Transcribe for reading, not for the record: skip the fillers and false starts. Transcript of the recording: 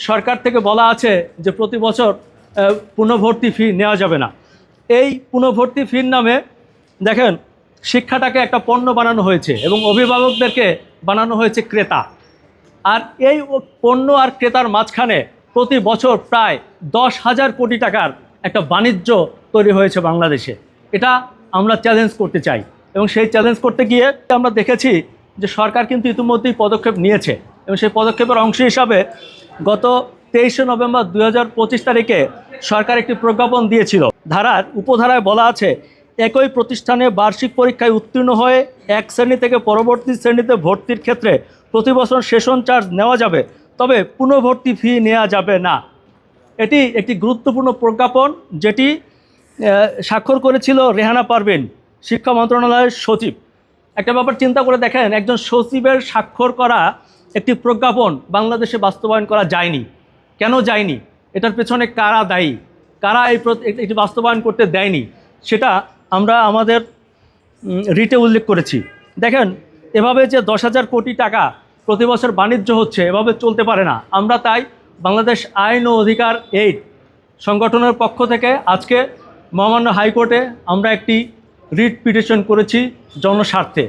সরকার থেকে বলা আছে যে প্রতি বছর পুনর্ভর্তি ফি নেওয়া যাবে না। এই পুনর্ভর্তি ফির নামে দেখেন শিক্ষাটাকে একটা পণ্য বানানো হয়েছে এবং অভিভাবকদেরকে বানানো হয়েছে ক্রেতা। আর এই পণ্য আর ক্রেতার মাঝখানে প্রতি বছর প্রায় 10,000 কোটি টাকার একটা বাণিজ্য তৈরি হয়েছে বাংলাদেশে। এটা আমরা চ্যালেঞ্জ করতে চাই এবং সেই চ্যালেঞ্জ করতে গিয়ে আমরা দেখেছি যে সরকার কিন্তু ইতিমধ্যেই পদক্ষেপ নিয়েছে এবং সেই পদক্ষেপের অংশ হিসাবে গত 23শে নভেম্বর 2025 তারিখে সরকার একটি প্রজ্ঞাপন দিয়েছিল। উপধারায় বলা আছে, একই প্রতিষ্ঠানে বার্ষিক পরীক্ষায় উত্তীর্ণ হয়ে এক শ্রেণী থেকে পরবর্তী শ্রেণীতে ভর্তির ক্ষেত্রে প্রতি বছর সেশন চার্জ নেওয়া যাবে, তবে পুনর্ভর্তি ফি নেওয়া যাবে না। এটি একটি গুরুত্বপূর্ণ প্রজ্ঞাপন যেটি স্বাক্ষর করেছিল রেহানা পারভীন, শিক্ষা মন্ত্রণালয়ের সচিব। একটা ব্যাপার চিন্তা করে দেখেন, একজন সচিবের স্বাক্ষর করা একটি প্রজ্ঞাপন বাংলাদেশে বাস্তবায়ন করা যায়নি। কেন যায়নি? এটার পেছনে কারা দায়ী, কারা এটি বাস্তবায়ন করতে দেয়নি, সেটা আমরা আমাদের রিটে উল্লেখ করেছি। দেখেন, এভাবে যে 10,000 কোটি টাকা প্রতি বছর বাণিজ্য হচ্ছে, এভাবে চলতে পারে না। আমরা তাই বাংলাদেশ আইন ও অধিকার এইড সংগঠনের পক্ষ থেকে আজকে মহামান্য হাইকোর্টে আমরা একটি রিট পিটিশন করেছি জনস্বার্থে।